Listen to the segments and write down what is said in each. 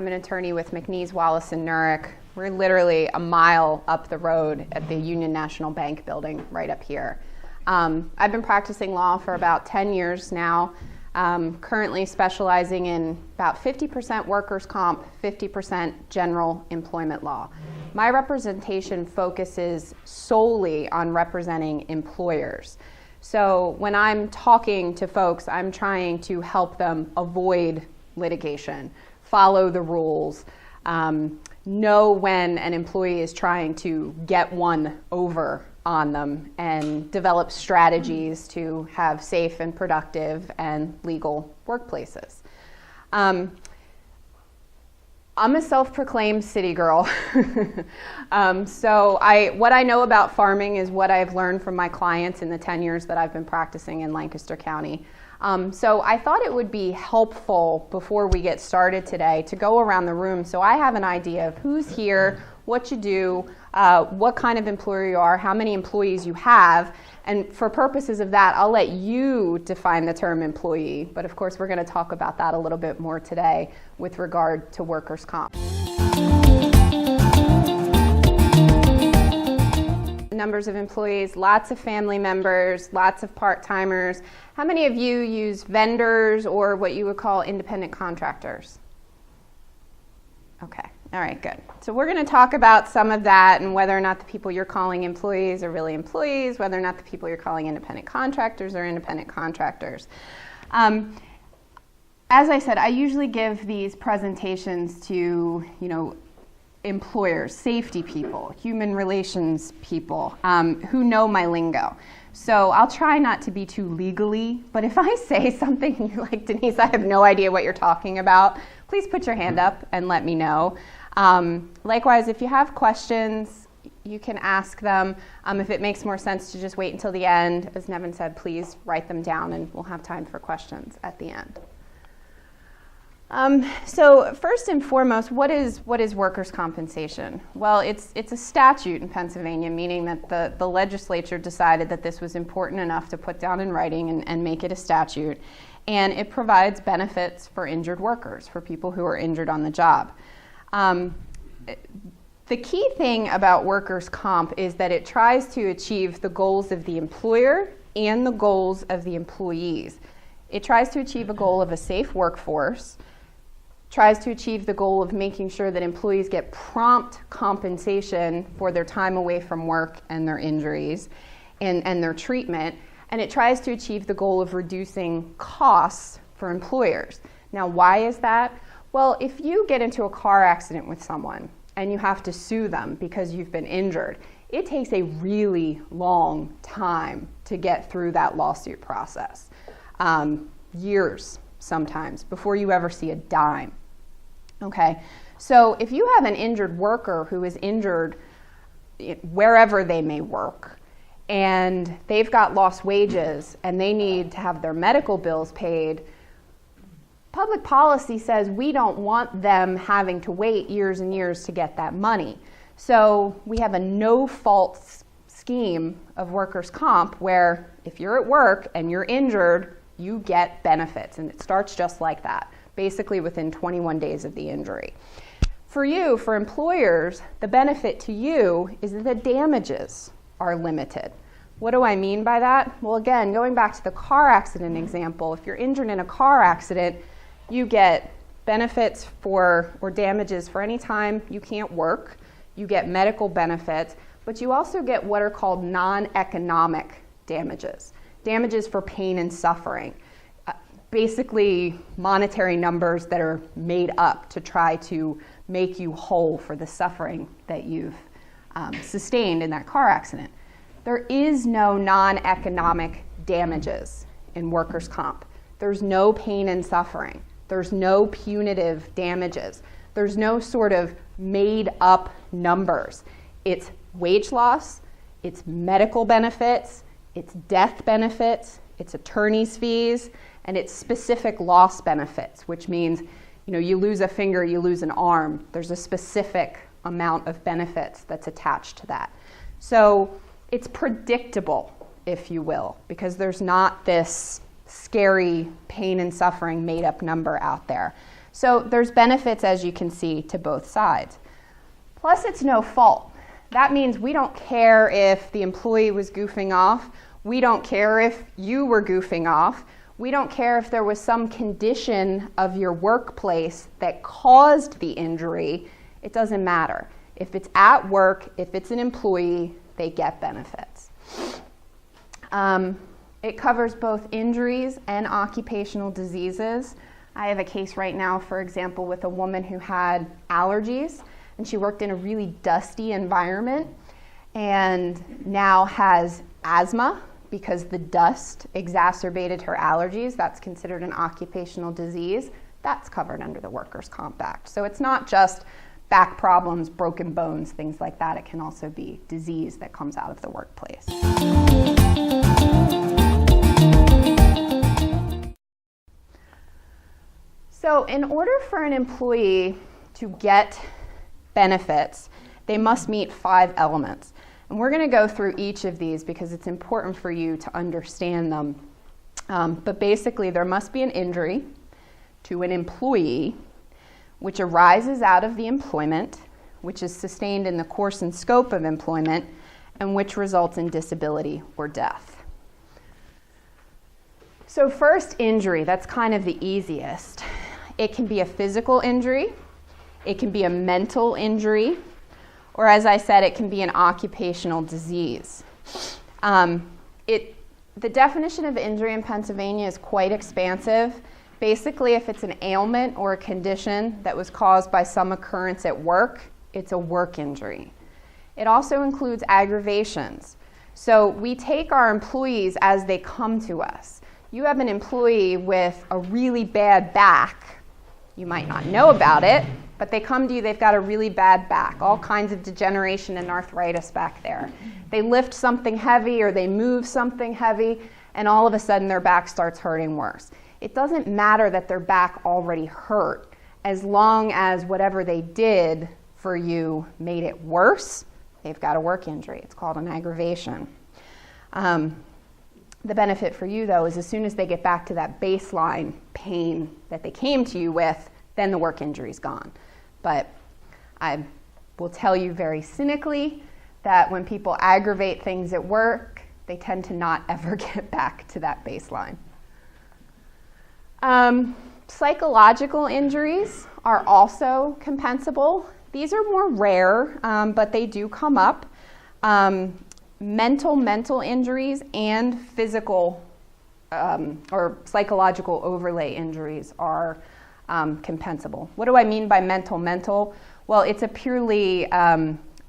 I'm an attorney with McNeese, Wallace & Nurick. We're literally a mile up the road at the Union National Bank building right up here. I've been practicing law for about 10 years now, currently specializing in about 50% workers' comp, 50% general employment law. My representation focuses solely on representing employers. So when I'm talking to folks, I'm trying to help them avoid litigation, follow the rules, know when an employee is trying to get one over on them, and develop strategies to have safe and productive and legal workplaces. I'm a self-proclaimed city girl. So what I know about farming is what I've learned from my clients in the 10 years that I've been practicing in Lancaster County. So I thought it would be helpful before we get started today to go around the room so I have an idea of who's here, what you do, what kind of employer you are, how many employees you have, and for purposes of that, I'll let you define the term employee, but of course we're going to talk about that a little bit more today with regard to workers' comp. Numbers of employees, lots of family members, lots of part-timers. How many of you use vendors or what you would call independent contractors? Okay, all right, good. So we're going to talk about some of that and whether or not the people you're calling employees are really employees, whether or not the people you're calling independent contractors are independent contractors. As I said, I usually give these presentations to, employers, safety people, human relations people who know my lingo. So I'll try not to be too legally, but if I say something and you're like, Denise, I have no idea what you're talking about, please put your hand up and let me know. Likewise, if you have questions, you can ask them. If it makes more sense to just wait until the end, as Nevin said, please write them down and we'll have time for questions at the end. So first and foremost, what is workers' compensation? Well, it's a statute in Pennsylvania, meaning that the legislature decided that this was important enough to put down in writing and make it a statute. And it provides benefits for injured workers, for people who are injured on the job. The key thing about workers' comp is that it tries to achieve the goals of the employer and the goals of the employees. It tries to achieve a goal of a safe workforce, tries to achieve the goal of making sure that employees get prompt compensation for their time away from work and their injuries and their treatment, and it tries to achieve the goal of reducing costs for employers. Now, why is that? Well, if you get into a car accident with someone and you have to sue them because you've been injured, it takes a really long time to get through that lawsuit process. Years sometimes before you ever see a dime. Okay, so if you have an injured worker who is injured wherever they may work, and they've got lost wages and they need to have their medical bills paid, public policy says we don't want them having to wait years and years to get that money. So we have a no-fault scheme of workers' comp where if you're at work and you're injured, you get benefits, and it starts just like that, basically within 21 days of the injury. For you, for employers, the benefit to you is that the damages are limited. What do I mean by that? Well, again, going back to the car accident example, if you're injured in a car accident, you get benefits or damages for any time you can't work. You get medical benefits, but you also get what are called non-economic damages. Damages for pain and suffering. Basically monetary numbers that are made up to try to make you whole for the suffering that you've sustained in that car accident. There is no non-economic damages in workers' comp. There's no pain and suffering. There's no punitive damages. There's no sort of made up numbers. It's wage loss, it's medical benefits, it's death benefits, it's attorney's fees, and it's specific loss benefits, which means, you lose a finger, you lose an arm. There's a specific amount of benefits that's attached to that. So it's predictable, if you will, because there's not this scary pain and suffering made up number out there. So there's benefits, as you can see, to both sides. Plus, it's no fault. That means we don't care if the employee was goofing off. We don't care if you were goofing off. We don't care if there was some condition of your workplace that caused the injury. It doesn't matter. If it's at work, if it's an employee, they get benefits. It covers both injuries and occupational diseases. I have a case right now, for example, with a woman who had allergies, and she worked in a really dusty environment and now has asthma because the dust exacerbated her allergies. That's considered an occupational disease. That's covered under the Workers' Comp Act. So it's not just back problems, broken bones, things like that. It can also be disease that comes out of the workplace. So in order for an employee to get benefits, they must meet 5 elements. And we're going to go through each of these because it's important for you to understand them. But basically, there must be an injury to an employee which arises out of the employment, which is sustained in the course and scope of employment, and which results in disability or death. So first, injury. That's kind of the easiest. It can be a physical injury. It can be a mental injury. Or as I said, it can be an occupational disease. The definition of injury in Pennsylvania is quite expansive. Basically, if it's an ailment or a condition that was caused by some occurrence at work, it's a work injury. It also includes aggravations. So we take our employees as they come to us. You have an employee with a really bad back. You might not know about it, but they come to you, they've got a really bad back, all kinds of degeneration and arthritis back there. They lift something heavy or they move something heavy, and all of a sudden their back starts hurting worse. It doesn't matter that their back already hurt, as long as whatever they did for you made it worse, they've got a work injury. It's called an aggravation. The benefit for you, though, is as soon as they get back to that baseline pain that they came to you with, then the work injury's gone. But I will tell you very cynically that when people aggravate things at work, they tend to not ever get back to that baseline. Psychological injuries are also compensable. These are more rare, but they do come up. Mental injuries and physical or psychological overlay injuries are compensable. What do I mean by mental? Well, it's a purely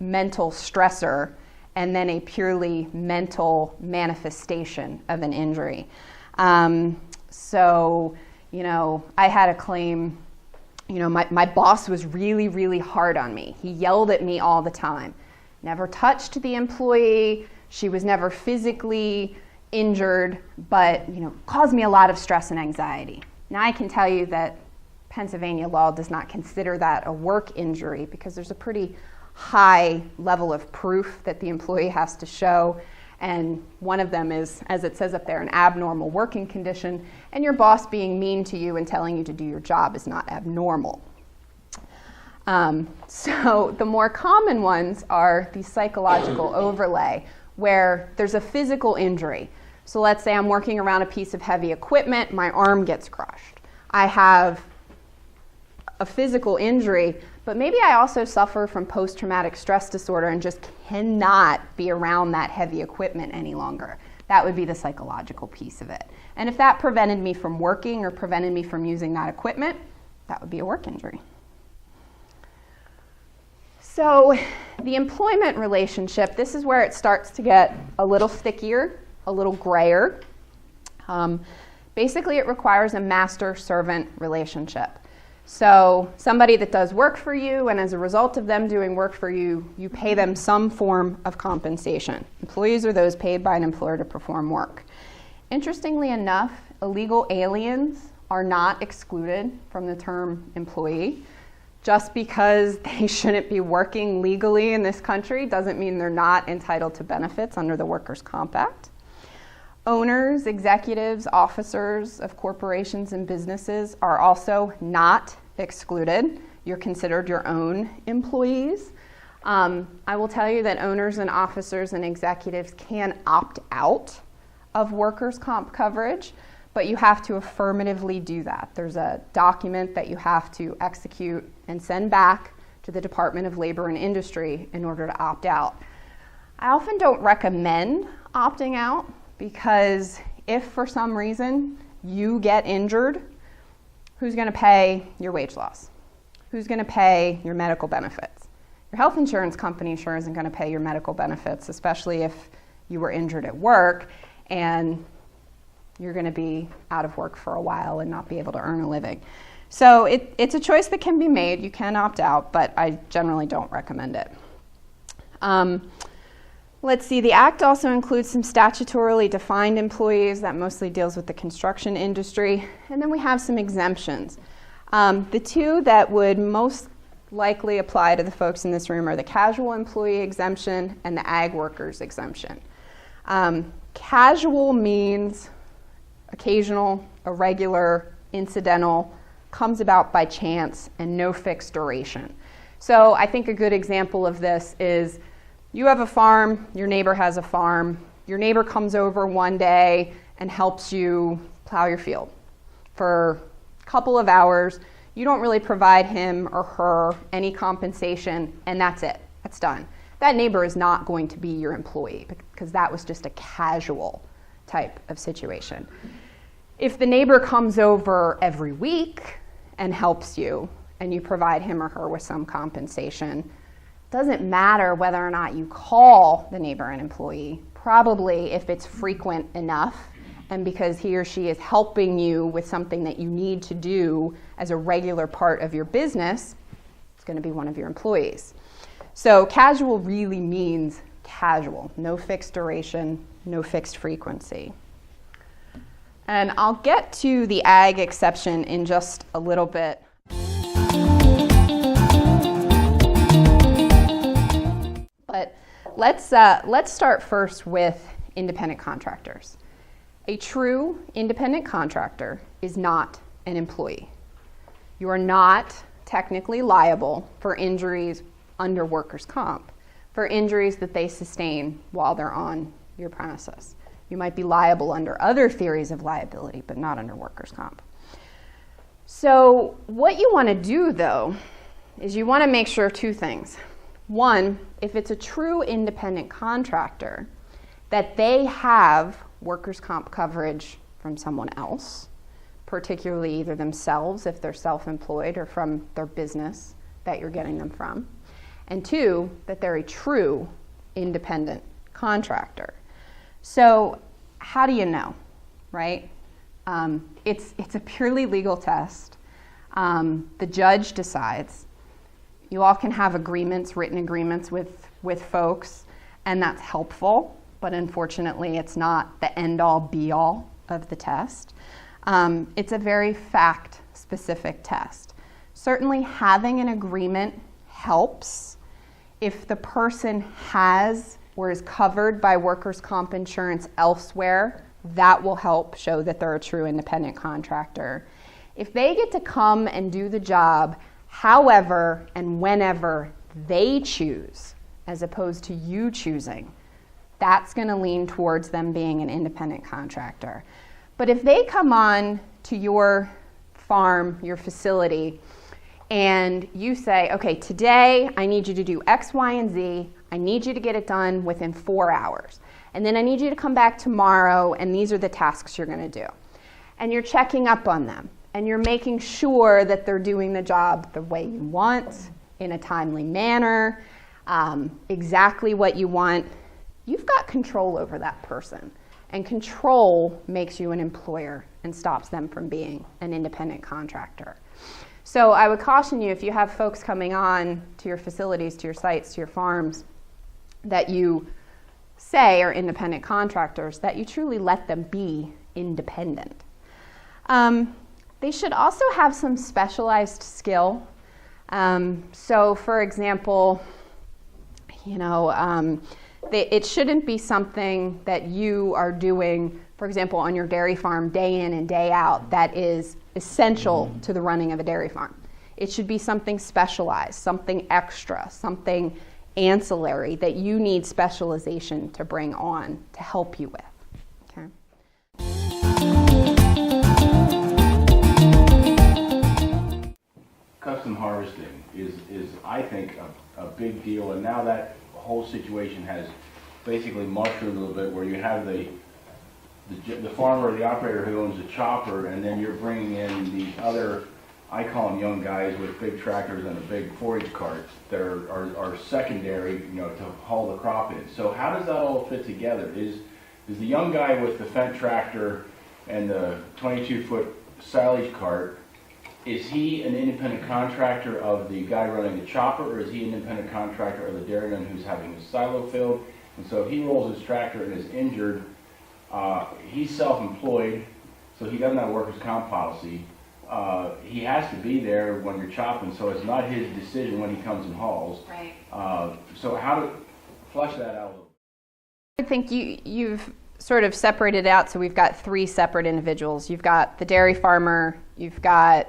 mental stressor and then a purely mental manifestation of an injury. So, I had a claim, my boss was really, really hard on me. He yelled at me all the time. Never touched the employee. She was never physically injured, but, caused me a lot of stress and anxiety. Now, I can tell you that Pennsylvania law does not consider that a work injury because there's a pretty high level of proof that the employee has to show. And one of them is, as it says up there, an abnormal working condition. And your boss being mean to you and telling you to do your job is not abnormal. So the more common ones are the psychological overlay, where there's a physical injury. So let's say I'm working around a piece of heavy equipment, my arm gets crushed. I have a physical injury, but maybe I also suffer from post-traumatic stress disorder and just cannot be around that heavy equipment any longer. That would be the psychological piece of it. And if that prevented me from working or prevented me from using that equipment, that would be a work injury. So the employment relationship, this is where it starts to get a little stickier, a little grayer. Basically, it requires a master-servant relationship. So somebody that does work for you, and as a result of them doing work for you, you pay them some form of compensation. Employees are those paid by an employer to perform work. Interestingly enough, illegal aliens are not excluded from the term employee. Just because they shouldn't be working legally in this country doesn't mean they're not entitled to benefits under the Workers' Comp Act. Owners, executives, officers of corporations and businesses are also not excluded. You're considered your own employees. I will tell you that owners and officers and executives can opt out of workers' comp coverage, but you have to affirmatively do that. There's a document that you have to execute and send back to the Department of Labor and Industry in order to opt out. I often don't recommend opting out because if for some reason you get injured, who's going to pay your wage loss? Who's going to pay your medical benefits? Your health insurance company sure isn't going to pay your medical benefits, especially if you were injured at work and you're going to be out of work for a while and not be able to earn a living. So it's a choice that can be made. You can opt out, but I generally don't recommend it. Let's see, the Act also includes some statutorily defined employees. That mostly deals with the construction industry. And then we have some exemptions. The two that would most likely apply to the folks in this room are the casual employee exemption and the ag workers exemption. Casual means occasional, irregular, incidental, comes about by chance, and no fixed duration. So I think a good example of this is you have a farm, your neighbor has a farm, your neighbor comes over one day and helps you plow your field for a couple of hours. You don't really provide him or her any compensation, and that's it. That's done. That neighbor is not going to be your employee because that was just a casual type of situation. If the neighbor comes over every week and helps you, and you provide him or her with some compensation, doesn't matter whether or not you call the neighbor an employee. Probably if it's frequent enough and because he or she is helping you with something that you need to do as a regular part of your business, it's going to be one of your employees. So casual really means casual, no fixed duration, no fixed frequency. And I'll get to the ag exception in just a little bit. But let's start first with independent contractors. A true independent contractor is not an employee. You are not technically liable for injuries under workers' comp, for injuries that they sustain while they're on your premises. You might be liable under other theories of liability, but not under workers' comp. So what you want to do, though, is you want to make sure two things. One, if it's a true independent contractor, that they have workers' comp coverage from someone else, particularly either themselves if they're self-employed or from their business that you're getting them from. And two, that they're a true independent contractor. So how do you know, right? It's a purely legal test. The judge decides. You all can have agreements, written agreements with folks, and that's helpful, but unfortunately it's not the end-all be-all of the test. It's a very fact-specific test. Certainly having an agreement helps. If the person has or is covered by workers' comp insurance elsewhere, that will help show that they're a true independent contractor. If they get to come and do the job however and whenever they choose, as opposed to you choosing, that's going to lean towards them being an independent contractor. But if they come on to your farm, your facility, and you say, okay, today I need you to do X, Y, and Z. I need you to get it done within 4 hours. And then I need you to come back tomorrow, and these are the tasks you're going to do. And you're checking up on them, and you're making sure that they're doing the job the way you want, in a timely manner, exactly what you want. You've got control over that person. And control makes you an employer and stops them from being an independent contractor. So I would caution you, if you have folks coming on to your facilities, to your sites, to your farms, that you say are independent contractors, that you truly let them be independent. They should also have some specialized skill. So for example, it shouldn't be something that you are doing, for example, on your dairy farm day in and day out that is essential to the running of a dairy farm. It should be something specialized, something extra, something ancillary that you need specialization to bring on to help you with. Okay. Custom harvesting is I think, a big deal, and now that whole situation has basically mushroomed a little bit, where you have the farmer or the operator who owns the chopper, and then you're bringing in these other, I call them young guys with big tractors and a big forage cart that are secondary, to haul the crop in. So how does that all fit together? Is the young guy with the Fendt tractor and the 22-foot silage cart, is he an independent contractor of the guy running the chopper, or is he an independent contractor of the dairyman who's having his silo filled? And so if he rolls his tractor and is injured, he's self-employed, so he doesn't have a workers' comp policy. He has to be there when you're chopping, so it's not his decision when he comes and hauls. Right. So how to flesh that out a little? I think you've sort of separated out, so we've got three separate individuals. You've got the dairy farmer, you've got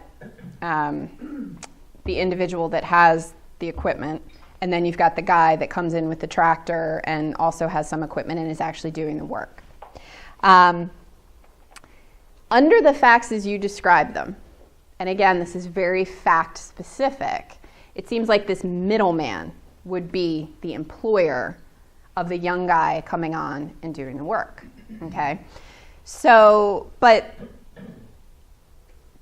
the individual that has the equipment, and then you've got the guy that comes in with the tractor and also has some equipment and is actually doing the work. Under the facts as you describe them, and again, this is very fact specific, it seems like this middleman would be the employer of the young guy coming on and doing the work, okay? So, but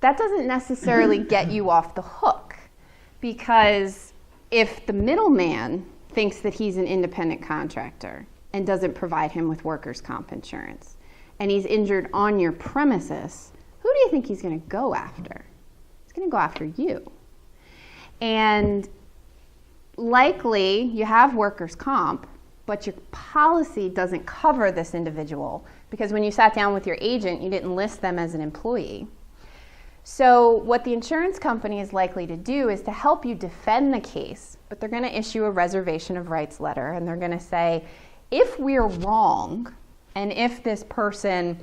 that doesn't necessarily get you off the hook, because if the middleman thinks that he's an independent contractor and doesn't provide him with workers' comp insurance, and he's injured on your premises, who do you think he's going to go after? He's going to go after you. And likely you have workers' comp, but your policy doesn't cover this individual, because when you sat down with your agent, you didn't list them as an employee. So what the insurance company is likely to do is to help you defend the case, but they're going to issue a reservation of rights letter, and they're going to say, if we're wrong, and if this person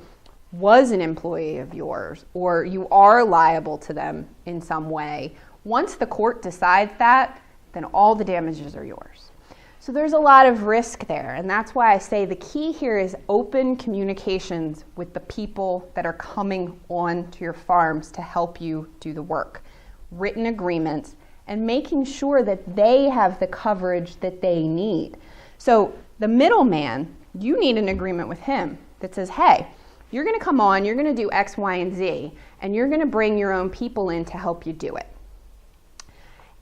was an employee of yours, or you are liable to them in some way, once the court decides that, then all the damages are yours. So there's a lot of risk there, and that's why I say the key here is open communications with the people that are coming on to your farms to help you do the work. Written agreements, and making sure that they have the coverage that they need. So the middleman, you need an agreement with him that says, hey, you're going to come on, you're going to do X, Y, and Z, and you're going to bring your own people in to help you do it.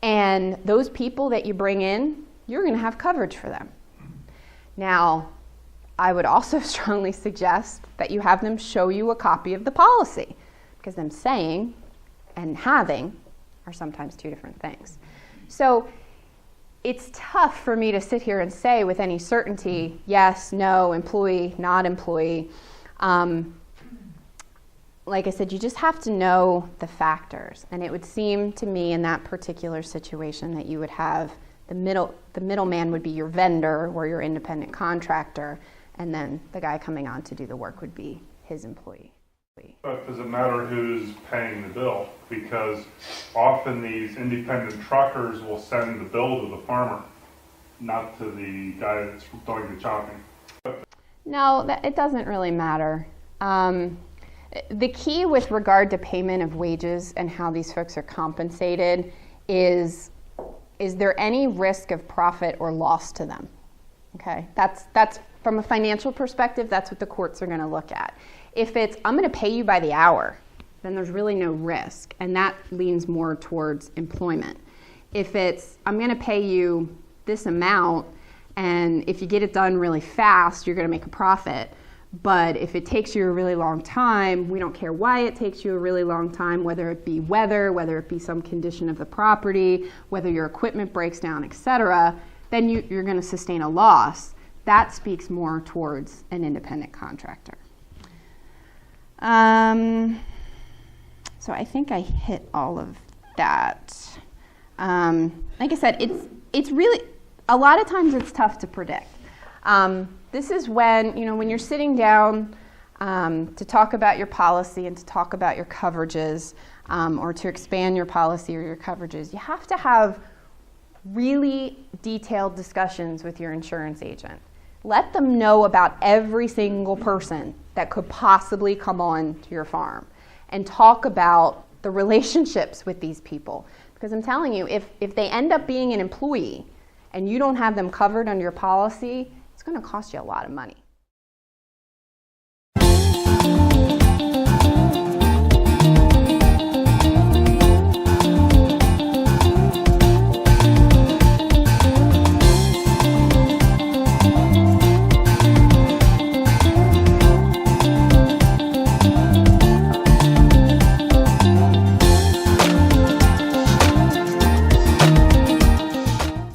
And those people that you bring in, you're going to have coverage for them. Now, I would also strongly suggest that you have them show you a copy of the policy, because them saying and having are sometimes two different things. So it's tough for me to sit here and say with any certainty, yes, no, employee, not employee. Like I said, you just have to know the factors. And it would seem to me in that particular situation that you would have the middleman would be your vendor or your independent contractor, and then the guy coming on to do the work would be his employee. But does it matter who's paying the bill? Because often these independent truckers will send the bill to the farmer, not to the guy that's doing the chopping. No, it doesn't really matter. The key with regard to payment of wages and how these folks are compensated is there any risk of profit or loss to them? Okay, that's from a financial perspective, that's what the courts are going to look at. If it's, I'm going to pay you by the hour, then there's really no risk, and that leans more towards employment. If it's, I'm going to pay you this amount, and if you get it done really fast, you're going to make a profit. But if it takes you a really long time, we don't care why it takes you a really long time, whether it be weather, whether it be some condition of the property, whether your equipment breaks down, etc., then you're going to sustain a loss. That speaks more towards an independent contractor. So I think I hit all of that. Like I said, it's really, a lot of times it's tough to predict. This is when you're sitting down to talk about your policy and to talk about your coverages, or to expand your policy or your coverages, you have to have really detailed discussions with your insurance agent. Let them know about every single person that could possibly come on to your farm and talk about the relationships with these people. Because I'm telling you, if they end up being an employee and you don't have them covered under your policy, it's going to cost you a lot of money.